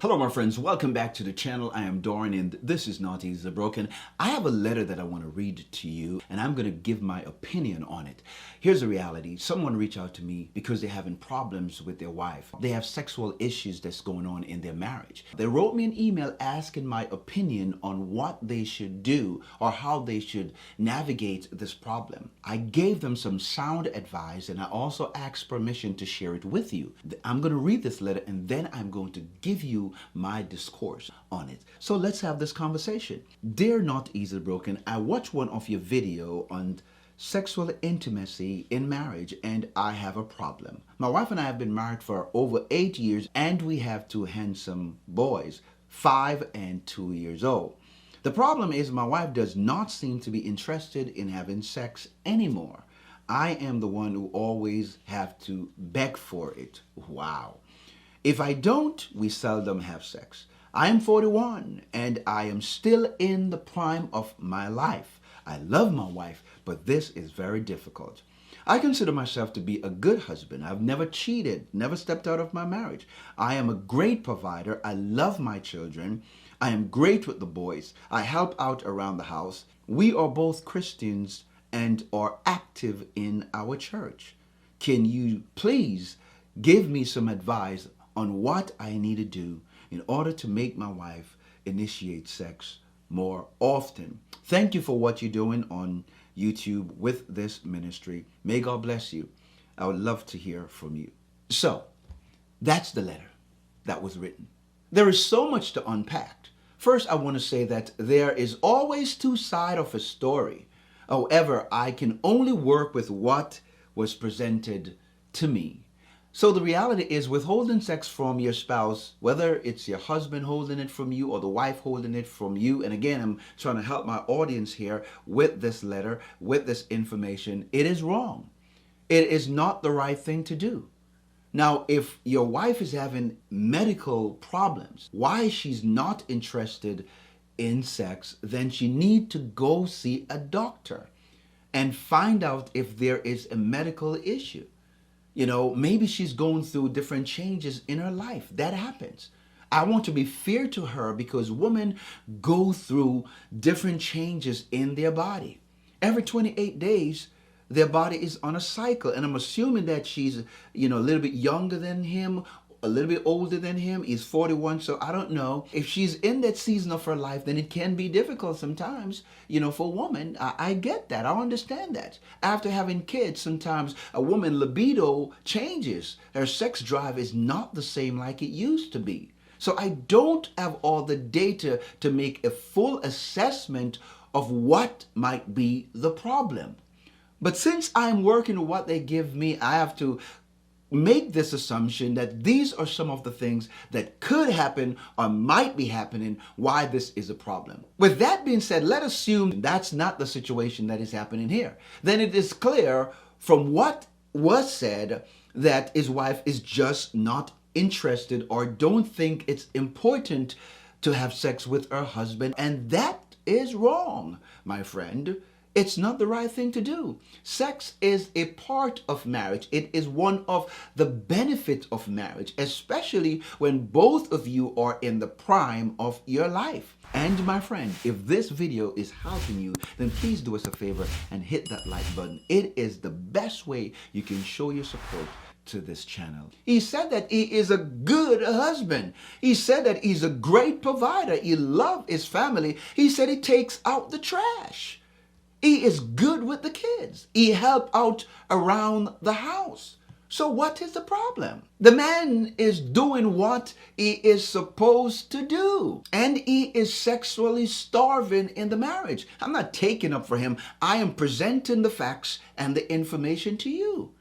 Hello my friends, welcome back to the channel. I am Dorian and this is Not Easily Broken. I have a letter that I want to read to you and I'm going to give my opinion on it. Here's the reality. Someone reached out to me because they're having problems with their wife. They have sexual issues that's going on in their marriage. They wrote me an email asking my opinion on what they should do or how they should navigate this problem. I gave them some sound advice and I also asked permission to share it with you. I'm going to read this letter and then I'm going to give you my discourse on it. So let's have this conversation. Dear Not Easily Broken, I watched one of your video on sexual intimacy in marriage and I have a problem. My wife and I have been married for over 8 years and we have two handsome boys, 5 and 2 years old. The problem is my wife does not seem to be interested in having sex anymore. I am the one who always have to beg for it. Wow. If I don't, we seldom have sex. I am 41 and I am still in the prime of my life. I love my wife, but this is very difficult. I consider myself to be a good husband. I've never cheated, never stepped out of my marriage. I am a great provider. I love my children. I am great with the boys. I help out around the house. We are both Christians and are active in our church. Can you please give me some advice on what I need to do in order to make my wife initiate sex more often? Thank you for what you're doing on YouTube with this ministry. May God bless you. I would love to hear from you. So, that's the letter that was written. There is so much to unpack. First, I want to say that there is always two sides of a story. However, I can only work with what was presented to me. So the reality is withholding sex from your spouse, whether it's your husband holding it from you or the wife holding it from you. And again, I'm trying to help my audience here with this letter, with this information. It is wrong. It is not the right thing to do. Now, if your wife is having medical problems, why she's not interested in sex, then she needs to go see a doctor and find out if there is a medical issue. You know, maybe she's going through different changes in her life. That happens. I want to be fair to her because women go through different changes in their body. Every 28 days, their body is on a cycle. And I'm assuming that she's, a little bit younger than him, a little bit older than him. He's 41, so I don't know. If she's in that season of her life, then it can be difficult sometimes, for a woman. I get that. I understand that. After having kids, sometimes a woman's libido changes. Her sex drive is not the same like it used to be. So I don't have all the data to make a full assessment of what might be the problem. But since I'm working with what they give me, I have to make this assumption that these are some of the things that could happen or might be happening why this is a problem. With that being said, let's assume that's not the situation that is happening here. Then it is clear from what was said that his wife is just not interested or don't think it's important to have sex with her husband. And that is wrong, my friend. It's not the right thing to do. Sex is a part of marriage. It is one of the benefits of marriage, especially when both of you are in the prime of your life. And my friend, if this video is helping you, then please do us a favor and hit that like button. It is the best way you can show your support to this channel. He said that he is a good husband. He said that he's a great provider. He loves his family. He said he takes out the trash. He is good with the kids. He helps out around the house. So what is the problem? The man is doing what he is supposed to do. And he is sexually starving in the marriage. I'm not taking up for him. I am presenting the facts and the information to you.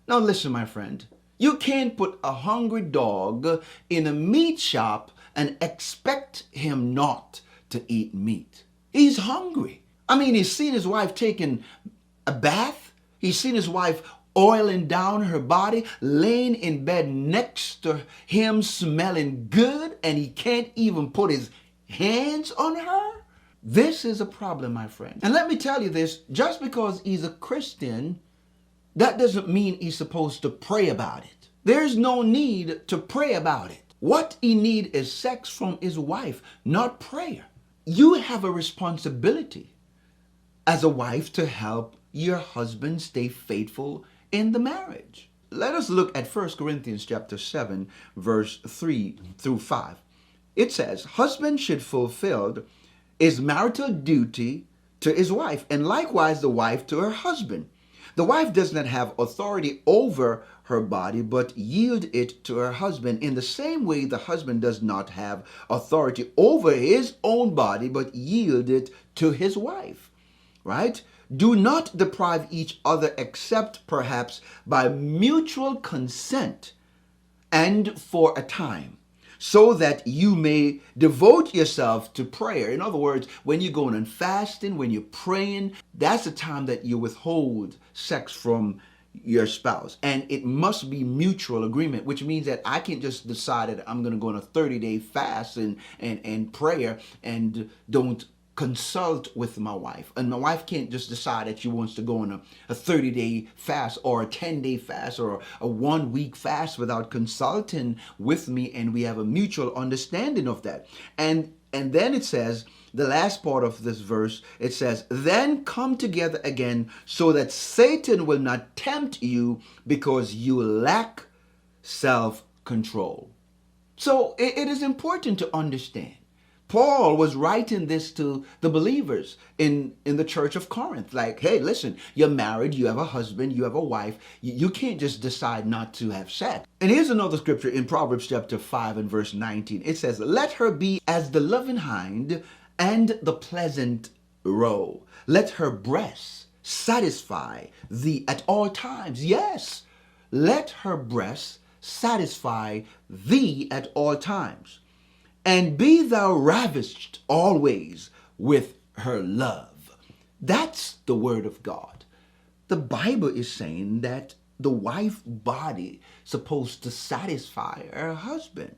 Now listen, my friend. You can't put a hungry dog in a meat shop and expect him not to eat meat. He's hungry. I mean, he's seen his wife taking a bath. He's seen his wife oiling down her body, laying in bed next to him, smelling good, and he can't even put his hands on her. This is a problem, my friend. And let me tell you this, just because he's a Christian, that doesn't mean he's supposed to pray about it. There's no need to pray about it. What he needs is sex from his wife, not prayer. You have a responsibility as a wife to help your husband stay faithful in the marriage. Let us look at 1 Corinthians chapter 7, verse 3 through 5. It says, husband should fulfill his marital duty to his wife, and likewise the wife to her husband. The wife does not have authority over her body, but yield it to her husband. In the same way, the husband does not have authority over his own body, but yield it to his wife. Right? Do not deprive each other except perhaps by mutual consent and for a time, so that you may devote yourself to prayer. In other words, when you're going on fasting, when you're praying, that's the time that you withhold sex from your spouse. And it must be mutual agreement, which means that I can't just decide that I'm going to go on a 30-day fast and prayer and don't consult with my wife. And my wife can't just decide that she wants to go on a 30-day fast or a 10-day fast or a 1-week fast without consulting with me, and we have a mutual understanding of that. And then it says, the last part of this verse, it says, then come together again so that Satan will not tempt you because you lack self-control. So it is important to understand. Paul was writing this to the believers in the church of Corinth. Like, hey, listen, you're married, you have a husband, you have a wife. You can't just decide not to have sex. And here's another scripture in Proverbs chapter 5 and verse 19. It says, let her be as the loving hind and the pleasant roe. Let her breasts satisfy thee at all times. Yes, let her breasts satisfy thee at all times. And be thou ravished always with her love. That's the word of God. The Bible is saying that the wife's body is supposed to satisfy her husband.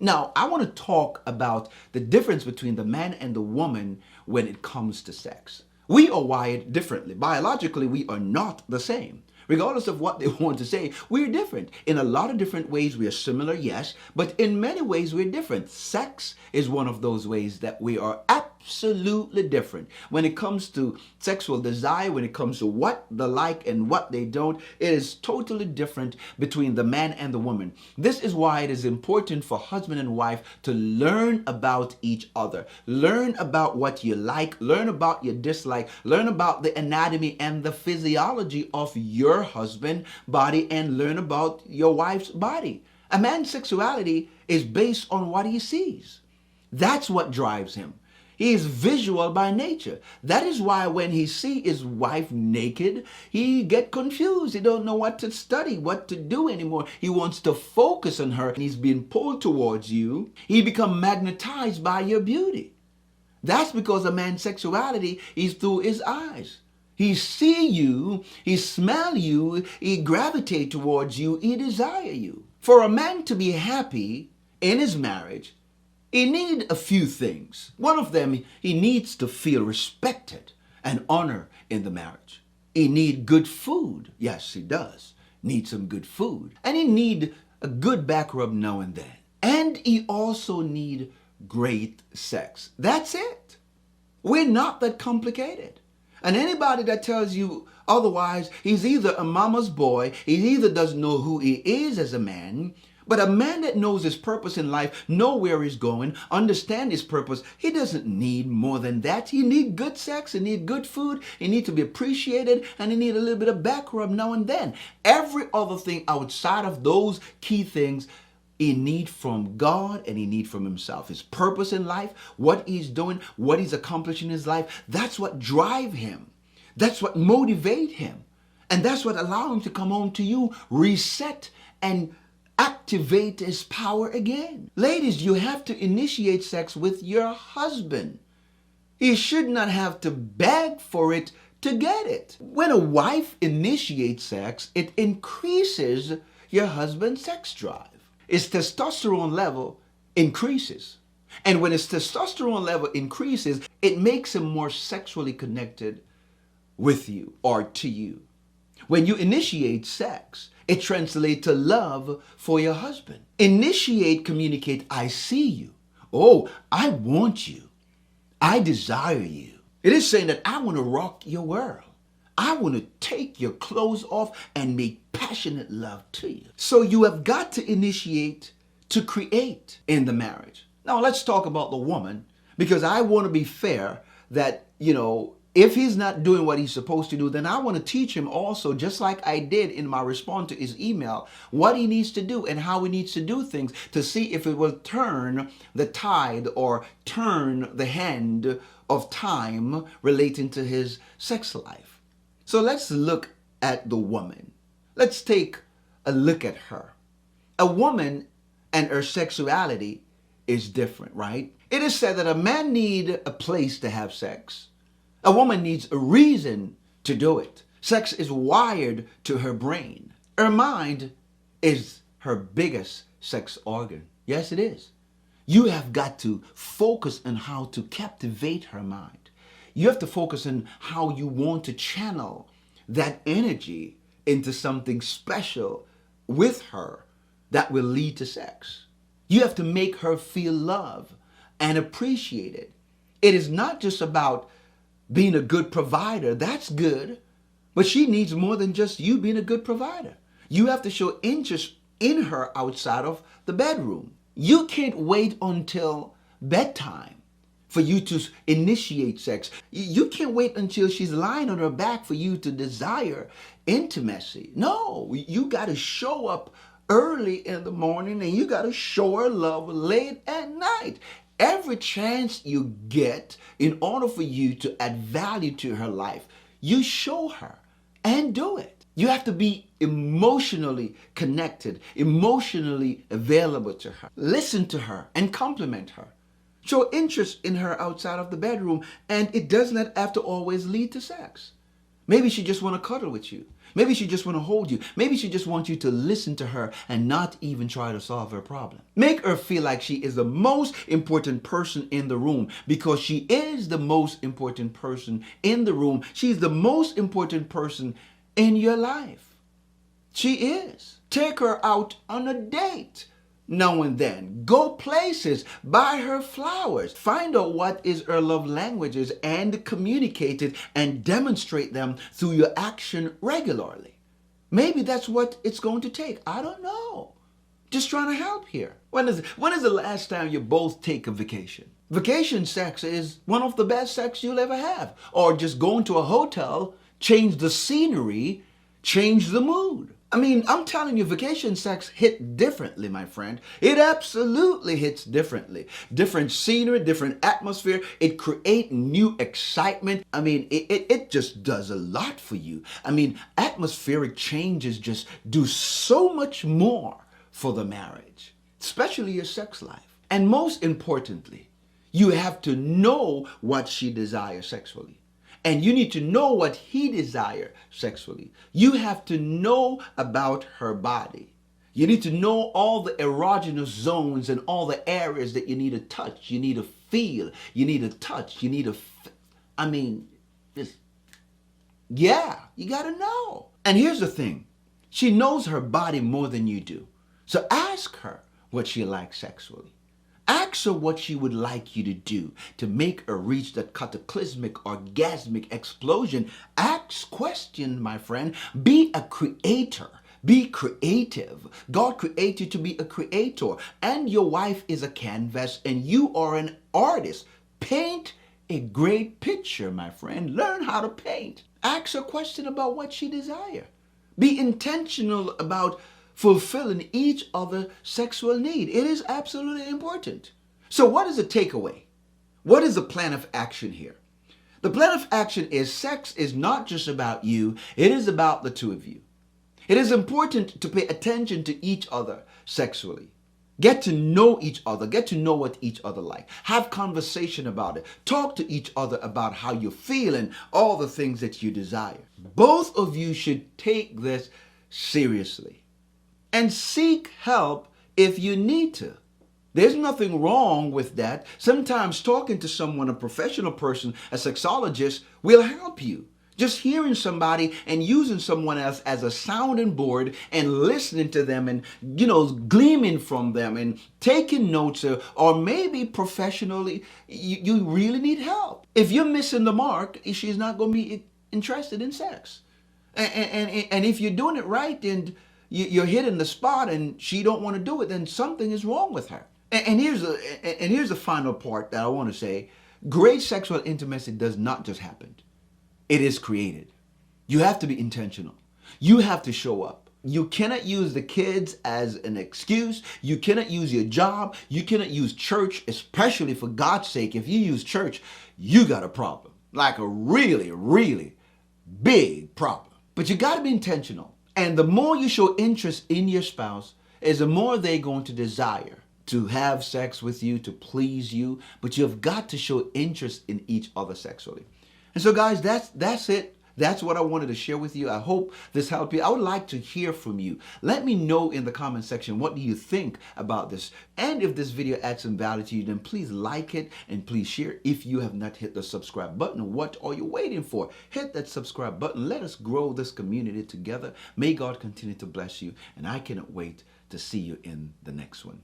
Now, I want to talk about the difference between the man and the woman when it comes to sex. We are wired differently. Biologically, we are not the same. Regardless of what they want to say, we're different. In a lot of different ways, we are similar, yes, but in many ways, we're different. Sex is one of those ways that we are absolutely different. When it comes to sexual desire, when it comes to what they like and what they don't, it is totally different between the man and the woman. This is why it is important for husband and wife to learn about each other. Learn about what you like, learn about your dislike, learn about the anatomy and the physiology of your husband's body, and learn about your wife's body. A man's sexuality is based on what he sees. That's what drives him. He is visual by nature. That is why when he see his wife naked, he get confused. He don't know what to study, what to do anymore. He wants to focus on her, and he's being pulled towards you. He become magnetized by your beauty. That's because a man's sexuality is through his eyes. He see you, he smell you, he gravitate towards you, he desire you. For a man to be happy in his marriage, he need a few things. One of them, he needs to feel respected and honor in the marriage. He need good food. Yes, he does. Need some good food. And he need a good back rub now and then. And he also need great sex. That's it. We're not that complicated. And anybody that tells you otherwise, he's either a mama's boy, he either doesn't know who he is as a man. But a man that knows his purpose in life, know where he's going, understand his purpose, he doesn't need more than that. He need good sex, he need good food, he need to be appreciated, and he need a little bit of back rub now and then. Every other thing outside of those key things, he need from God and he need from himself. His purpose in life, what he's doing, what he's accomplishing in his life, that's what drive him. That's what motivate him. And that's what allow him to come home to you, reset and activate his power again. Ladies, you have to initiate sex with your husband. He should not have to beg for it to get it. When a wife initiates sex, it increases your husband's sex drive. His testosterone level increases. And when his testosterone level increases, it makes him more sexually connected with you or to you. When you initiate sex, It translates to love for your husband. Initiate, communicate, I see you. Oh, I want you. I desire you. It is saying that I want to rock your world. I want to take your clothes off and make passionate love to you. So you have got to initiate to create in the marriage. Now let's talk about the woman, because I want to be fair that, if he's not doing what he's supposed to do, then I want to teach him also, just like I did in my response to his email, what he needs to do and how he needs to do things to see if it will turn the tide or turn the hand of time relating to his sex life. So let's look at the woman. Let's take a look at her. A woman and her sexuality is different, right? It is said that a man needs a place to have sex. A woman needs a reason to do it. Sex is wired to her brain. Her mind is her biggest sex organ. Yes, it is. You have got to focus on how to captivate her mind. You have to focus on how you want to channel that energy into something special with her that will lead to sex. You have to make her feel love and appreciated. It is not just about being a good provider. That's good, but she needs more than just you being a good provider. You have to show interest in her outside of the bedroom. You can't wait until bedtime for you to initiate sex. You can't wait until she's lying on her back for you to desire intimacy. No, you got to show up early in the morning and you got to show her love late at night. Every chance you get, in order for you to add value to her life, you show her and do it. You have to be emotionally connected, emotionally available to her. Listen to her and compliment her. Show interest in her outside of the bedroom, and it does not have to always lead to sex. Maybe she just want to cuddle with you. Maybe she just want to hold you. Maybe she just wants you to listen to her and not even try to solve her problem. Make her feel like she is the most important person in the room, because she is the most important person in the room. She's the most important person in your life. She is. Take her out on a date now and then. Go places. Buy her flowers. Find out what is her love languages and communicate it and demonstrate them through your action regularly. Maybe that's what it's going to take. I don't know. Just trying to help here. When is the last time you both take a vacation? Vacation sex is one of the best sex you'll ever have. Or just going to a hotel, change the scenery, change the mood. I mean, I'm telling you, vacation sex hit differently, my friend. It absolutely hits differently. Different scenery, different atmosphere. It creates new excitement. I mean, it just does a lot for you. I mean, atmospheric changes just do so much more for the marriage, especially your sex life. And most importantly, you have to know what she desires sexually. And you need to know what he desires sexually. You have to know about her body. You need to know all the erogenous zones and all the areas that you need to touch, you need to feel, you need to touch, you need to, you got to know. And here's the thing. She knows her body more than you do. So ask her what she likes sexually. Ask her what she would like you to do to make her reach that cataclysmic, orgasmic explosion. Ask questions, my friend. Be a creator. Be creative. God created you to be a creator. And your wife is a canvas and you are an artist. Paint a great picture, my friend. Learn how to paint. Ask her a question about what she desires. Be intentional about fulfilling each other's sexual need. It is absolutely important. So what is the takeaway? What is the plan of action here? The plan of action is sex is not just about you. It is about the two of you. It is important to pay attention to each other sexually. Get to know each other. Get to know what each other like. Have conversation about it. Talk to each other about how you feel and all the things that you desire. Both of you should take this seriously. And seek help if you need to. There's nothing wrong with that. Sometimes talking to someone, a professional person, a sexologist, will help you. Just hearing somebody and using someone else as a sounding board and listening to them and, gleaming from them and taking notes, or maybe professionally, you really need help. If you're missing the mark, she's not going to be interested in sex. And if you're doing it right and you're hitting the spot and she don't want to do it, then something is wrong with her. And here's the final part that I want to say. Great sexual intimacy does not just happen. It is created. You have to be intentional. You have to show up. You cannot use the kids as an excuse. You cannot use your job. You cannot use church, especially for God's sake. If you use church, you got a problem. Like a really, really big problem. But you got to be intentional. And the more you show interest in your spouse, is the more they're going to desire to have sex with you, to please you. But you've got to show interest in each other sexually. And so, guys, that's it. That's what I wanted to share with you. I hope this helped you. I would like to hear from you. Let me know in the comment section, what do you think about this? And if this video adds some value to you, then please like it and please share. If you have not hit the subscribe button, what are you waiting for? Hit that subscribe button. Let us grow this community together. May God continue to bless you. And I cannot wait to see you in the next one.